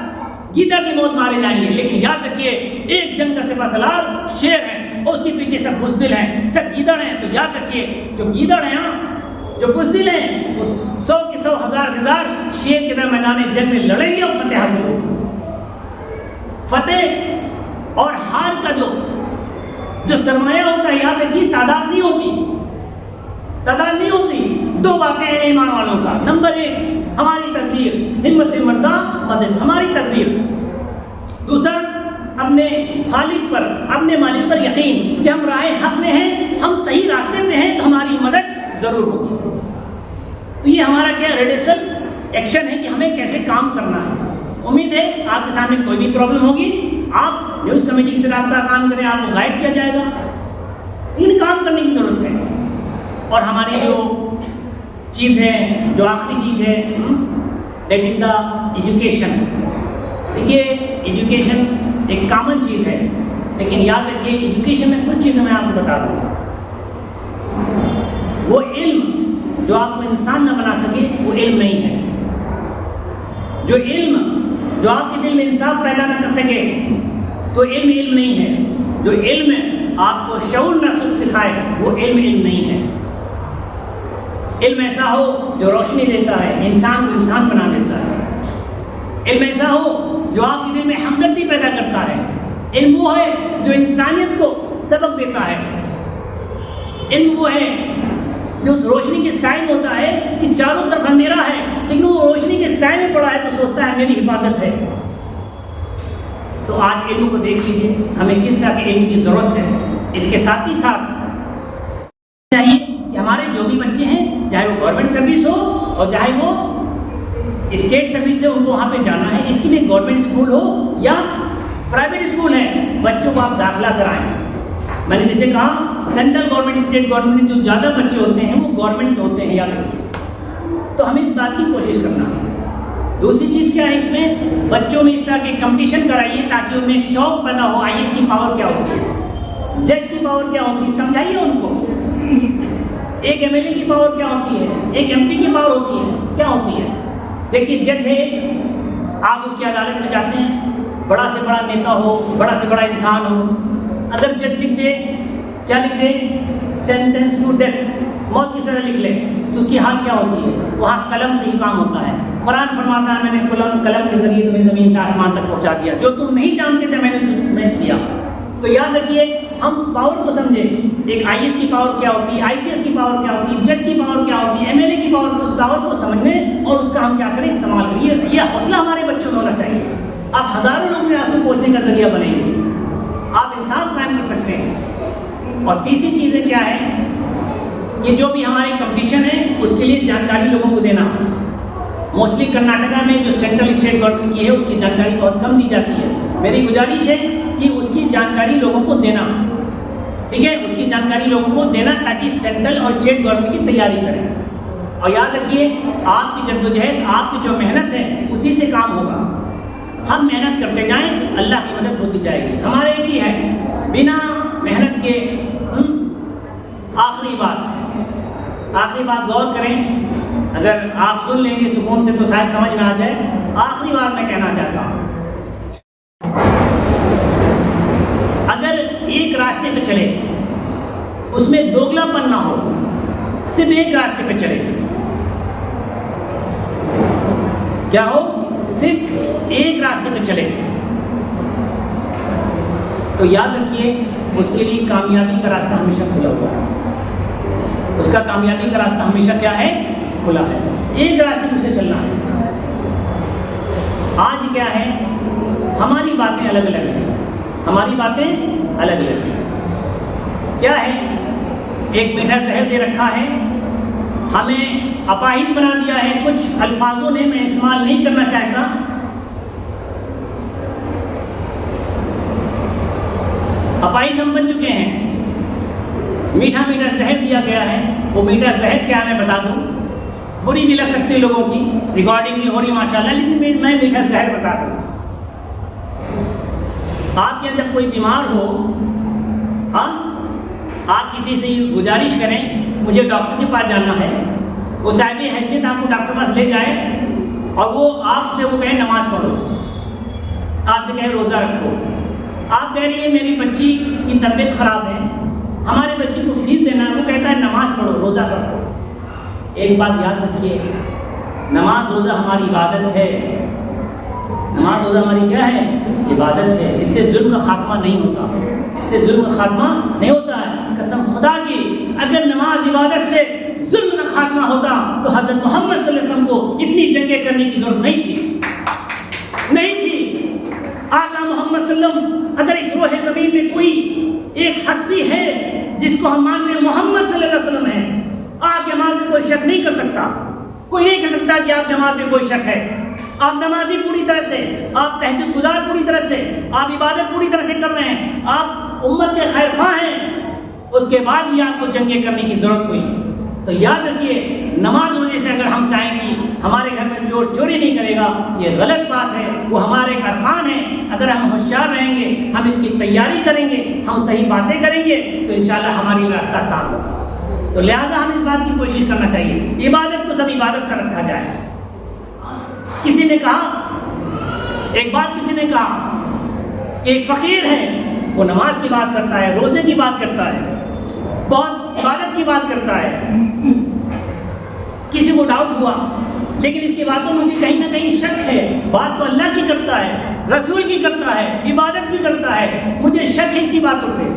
گیدڑ کی موت مارے جائیں گے. لیکن یاد رکھیے ایک جنگ کا سپہ سالار شیر ہے اور اس کے پیچھے سب بزدل ہیں, سب گیدڑ ہیں. تو یاد رکھیے جو گیدڑ ہیں, جو بزدل ہیں, وہ 100 کے 100 1000 کے 1000 شیر کے طرح میدان جنگ میں لڑیں گے اور فتح حاصل ہوگی. فتح اور ہار کا جو سرمایہ ہوتا ہے, یاد رکھیے تعداد نہیں ہوتی. 2 باتیں ہیں ایمان والوں کا. نمبر 1 ہماری تدبیر, ہمت مردہ مدد, ہماری تدبیر. دوسرا اپنے خالق پر, اپنے مالک پر یقین کہ ہم راہ حق میں ہیں, ہم صحیح راستے پہ ہیں, تو ہماری مدد ضرور ہوگی. تو یہ ہمارا کیا ریڈیکسل ایکشن ہے کہ ہمیں کیسے کام کرنا ہے. امید ہے آپ کے سامنے کوئی بھی پرابلم ہوگی آپ نیوز کمیٹی سے رابطہ کام کریں, آپ کو گائیڈ کیا جائے گا. ان کام کرنے کی ضرورت ہے. اور ہماری جو چیز ہے, جو آخری چیز ہے, دیٹ از دا ایجوکیشن. دیکھیے ایجوکیشن ایک کامن چیز ہے, لیکن یاد رکھیے ایجوکیشن میں کچھ چیزیں میں آپ کو بتا دوں. وہ علم جو آپ کو انسان نہ بنا سکے وہ علم نہیں ہے. جو علم جو آپ کے دل میں انصاف پیدا نہ کر سکے تو علم نہیں ہے. جو علم آپ کو شعور نہ سکھائے وہ علم نہیں ہے. علم ایسا ہو جو روشنی دیتا ہے, انسان کو انسان بنا دیتا ہے. علم ایسا ہو جو آپ کے دل میں ہمدردی پیدا کرتا ہے. علم وہ ہے جو انسانیت کو سبق دیتا ہے. علم وہ ہے جو روشنی کے سائے میں ہوتا ہے کہ چاروں طرف اندھیرا ہے لیکن وہ روشنی کے سائے میں پڑا ہے تو سوچتا ہے میری حفاظت ہے. تو آج علم کو دیکھ لیجیے ہمیں کس طرح کے علم کی ضرورت ہے. اس کے ساتھ ہی ساتھ چاہیے کہ ہمارے جو بھی بچے ہیں, چاہے وہ گورنمنٹ سروس ہو اور چاہے وہ اسٹیٹ سروس ہے, ان کو وہاں پہ جانا ہے. اس کے لیے گورنمنٹ اسکول ہو یا پرائیویٹ اسکول ہے, بچوں کو آپ داخلہ کرائیں. میں نے جیسے کہا سینٹرل گورنمنٹ, اسٹیٹ گورنمنٹ جو زیادہ بچے ہوتے ہیں وہ گورنمنٹ ہوتے ہیں, یاد رکھیے. تو ہمیں اس بات کی کوشش کرنا ہے. دوسری چیز کیا ہے, اس میں بچوں میں اس طرح کے کمپٹیشن کرائیے تاکہ ان میں ایک شوق پیدا ہو. آئی ایس کی پاور کیا ہوتی ہے, جج کی پاور کیا ہوتی ہے, سمجھائیے ان کو. ایک ایم ایل اے کی پاور کیا ہوتی ہے, ایک ایم پی کی پاور ہوتی ہے, کیا ہوتی ہے. دیکھیے جج ہے, آپ اس کی عدالت میں جاتے ہیں, بڑا سے بڑا نیتا ہو, بڑا سے بڑا انسان ہو, اگر جج لکھ دے, کیا لکھ دے, سینٹینس ٹو ڈیتھ, موت کی سزا لکھ لے, تو اس کی حال کیا ہوتی ہے. وہاں قلم سے ہی کام ہوتا ہے. قرآن فرماتا ہے میں نے قلم کے ذریعے تمہیں زمین سے آسمان تک پہنچا دیا, جو تم نہیں جانتے تھے میں نے تمہیں دیا. تو یاد رکھیے ہم پاور کو سمجھیں. ایک IAS کی پاور کیا ہوتی ہے, IPS کی پاور کیا ہوتی ہے, جج کی پاور کیا ہوتی ہے, MLA کی پاور, اس پاور کو سمجھنے اور اس کا ہم کیا کریں, استعمال کریے. یہ حوصلہ ہمارے بچوں میں ہونا چاہیے. آپ ہزاروں لوگوں میں آنسو پہنچنے کا ذریعہ بنیں گے, آپ انصاف قائم کر سکتے ہیں. اور تیسری چیزیں کیا ہے کہ جو بھی ہماری کمپٹیشن ہے اس کے لیے جانکاری لوگوں کو دینا. موسٹلی کرناٹکا میں جو سینٹرل اسٹیٹ گورنمنٹ کی ہے اس کی جانکاری بہت کم دی جاتی ہے. میری گزارش ہے کہ اس کی جانکاری لوگوں کو دینا, ٹھیک ہے, اس کی جانکاری لوگوں کو دینا تاکہ سینٹرل اور اسٹیٹ گورنمنٹ کی تیاری کریں. اور یاد رکھیے آپ کی جدوجہد, آپ کی جو محنت ہے اسی سے کام ہوگا. ہم محنت کرتے جائیں, اللہ کی مدد ہوتی جائے گی. ہمارے بھی ہے بنا محنت کے. آخری بات غور کریں, اگر آپ سن لیں گے سکون سے تو شاید سمجھ میں آ جائے. آخری بات میں کہنا چاہتا ہوں, اگر ایک راستے پہ چلے اس میں دوگلا پن نہ ہو, صرف ایک راستے پہ چلے, کیا ہو, صرف ایک راستے پہ چلے, تو یاد رکھیے اس کے لیے کامیابی کا راستہ ہمیشہ کھلا ہوا ہے. اس کا کامیابی کا راستہ ہمیشہ کیا ہے, کھلا ہے. ایک راستے پہ اسے چلنا ہے. آج کیا ہے, ہماری باتیں الگ الگ ہیں, ہماری باتیں الگ الگ ہیں. کیا ہے, ایک میٹھا زہر دے رکھا ہے, ہمیں اپاہج بنا دیا ہے. کچھ الفاظوں نے میں استعمال نہیں کرنا چاہتا, اپاہج ہم بن چکے ہیں. میٹھا میٹھا زہر دیا گیا ہے. وہ میٹھا زہر کیا میں بتا دوں, بری بھی لگ سکتی ہے لوگوں کی, ریکارڈنگ نہیں ہو رہی ماشاءاللہ, لیکن میں میٹھا زہر بتا دوں. آپ کے جب کوئی بیمار ہو, ہاں, آپ کسی سے گزارش کریں مجھے ڈاکٹر کے پاس جانا ہے, وہ صاحب حیثیت آپ کو ڈاکٹر کے پاس لے جائے اور وہ آپ سے وہ کہے نماز پڑھو, آپ سے کہے روزہ رکھو. آپ کہہ رہی ہیں میری بچی کی طبیعت خراب ہے, ہمارے بچی کو فیس دینا ہے, وہ کہتا ہے نماز پڑھو, روزہ رکھو. ایک بات یاد رکھیے, نماز روزہ ہماری عبادت ہے. نماز روزہ ہماری کیا ہے, عبادت ہے. اس سے ظلم کا خاتمہ نہیں ہوتا, اس سے ظلم کا خاتمہ نہیں ہوتا ہے. قسم خدا کی, اگر نماز عبادت سے ظلم کا خاتمہ ہوتا تو حضرت محمد صلی اللہ علیہ وسلم کو اتنی جنگیں کرنے کی ضرورت نہیں تھی, نہیں تھی. آقا محمد صلی اللہ علیہ وسلم, اگر اس روح زمین میں کوئی ایک ہستی ہے جس کو ہم مانتے ہیں محمد صلی اللہ علیہ وسلم ہے, آپ کے امام پہ کوئی شک نہیں کر سکتا. کوئی نہیں کہہ سکتا کہ آپ کے امام پہ کوئی شک ہے. آپ نمازی پوری طرح سے, آپ تہجد گزار پوری طرح سے, آپ عبادت پوری طرح سے کر رہے ہیں, آپ امت کے خیر خواہ ہیں, اس کے بعد بھی آپ کو جنگیں کرنے کی ضرورت ہوئی. تو یاد رکھیے, نماز روزے سے اگر ہم چاہیں کہ ہمارے گھر میں چور چوری نہیں کرے گا, یہ غلط بات ہے. وہ ہمارے ایک ارکان ہے. اگر ہم ہوشیار رہیں گے, ہم اس کی تیاری کریں گے, ہم صحیح باتیں کریں گے, تو انشاءاللہ ہماری راستہ آسان ہوگا. تو لہٰذا ہم اس بات کی کوشش کرنا چاہیے, عبادت کو سب عبادت کا رکھا جائے. کسی نے کہا, ایک بات کسی نے کہا کہ ایک فقیر ہے, وہ نماز کی بات کرتا ہے, روزے کی بات کرتا ہے, بہت عبادت کی بات کرتا ہے. کسی کو ڈاؤٹ ہوا, لیکن اس کی باتوں میں مجھے کہیں نہ کہیں شک ہے. بات تو اللہ کی کرتا ہے, رسول کی کرتا ہے, عبادت کی کرتا ہے, مجھے شک ہے اس کی باتوں پہ.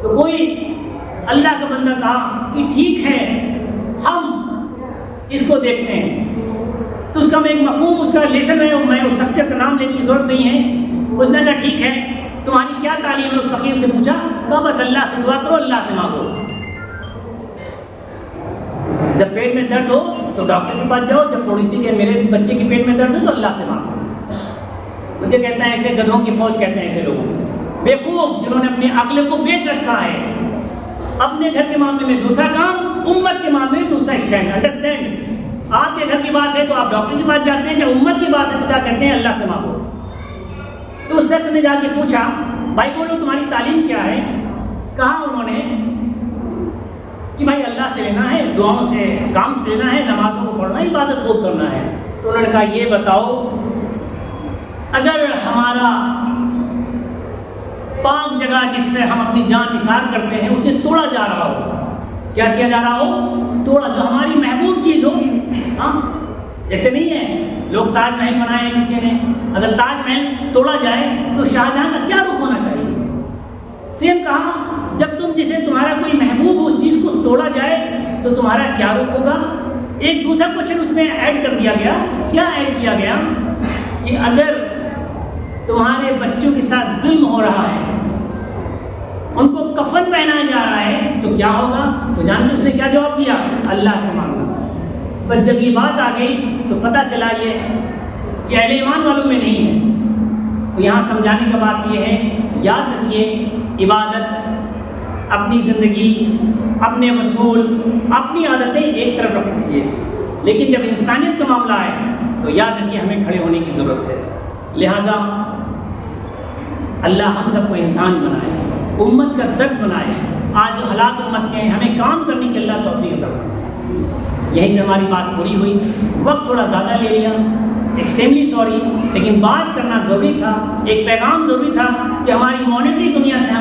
تو کوئی اللہ کا بندہ کہا کہ ٹھیک ہے, ہم اس کو دیکھتے ہیں. تو اس کا میں ایک مفہوم, اس کا لیسن ہے, میں اس شخصیت کا نام لینے کی ضرورت نہیں ہے. اس نے کہا ٹھیک ہے, تمہاری کیا تعلیم ہے, اس فقیر سے پوچھا. کہا بس اللہ سے دعا کرو, اللہ سے مانگو. جب پیٹ میں درد ہو تو ڈاکٹر کے پاس جاؤ, جب پڑوسی کے میرے بچے کے پیٹ میں درد ہو تو اللہ سے مانگو. مجھے کہتا ہے ایسے گدھوں کی فوج کہتے ہیں ایسے لوگوں, بیوقوف جنہوں نے اپنی عقل کو بیچ رکھا ہے. اپنے گھر کے معاملے میں دوسرا کام, امت کے معاملے میں دوسرا اسٹینڈ. انڈرسٹینڈ, آپ کے گھر کی بات ہے تو آپ ڈاکٹر کے پاس جاتے ہیں, جب امت کی بات ہے تو کیا کہتے ہیں, اللہ سے مانگو. تو اس شخص نے جا کے پوچھا, بھائی بولو تمہاری تعلیم کیا ہے. کہا انہوں نے کہ بھائی اللہ سے لینا ہے, دعاؤں سے کام لینا ہے, نمازوں کو پڑھنا ہے, عبادت خوب کرنا ہے. تو انہوں نے کہا یہ بتاؤ, اگر ہمارا پاک جگہ جس پہ ہم اپنی جان نثار کرتے ہیں اسے توڑا جا رہا ہو, کیا کیا جا رہا ہو, توڑا, جو ہماری محبوب چیز ہو. ہاں, جیسے نہیں ہے لوگ تاج محل بنائے ہیں کسی نے, اگر تاج محل توڑا جائے تو شاہجہاں کا کیا رخ ہونا چاہیے. سیم کہا, جب تم جسے تمہارا کوئی محبوب توڑا جائے تو تمہارا کیا رخ ہوگا؟ ایک دوسرا کوشچن اس میں ایڈ کر دیا گیا. کیا ایڈ کیا گیا؟ کہ اگر تمہارے بچوں کے ساتھ ظلم ہو رہا ہے، ان کو کفن پہنایا جا رہا ہے، تو کیا ہوگا؟ تو جانتے اس نے کیا جواب دیا؟ اللہ سے مانگنا. پر جب یہ بات آ گئی تو پتہ چلا یہ اہل ایمان والوں میں نہیں ہے. تو یہاں سمجھانے کا بات یہ ہے، یاد رکھیے عبادت، اپنی زندگی، اپنے اصول، اپنی عادتیں ایک طرف رکھ دیجیے، لیکن جب انسانیت کا معاملہ ہے تو یاد رکھیے ہمیں کھڑے ہونے کی ضرورت ہے. لہٰذا اللہ ہم سب کو انسان بنائے، امت کا درد بنائے. آج جو حالات امت کے ہیں ہمیں کام کرنے کی اللہ توفیق عطا فرمائے. یہیں سے ہماری بات پوری ہوئی. وقت تھوڑا زیادہ لے لیا، ایکسٹریملی سوری، لیکن بات کرنا ضروری تھا. ایک پیغام ضروری تھا کہ ہماری مانیٹری دنیا سے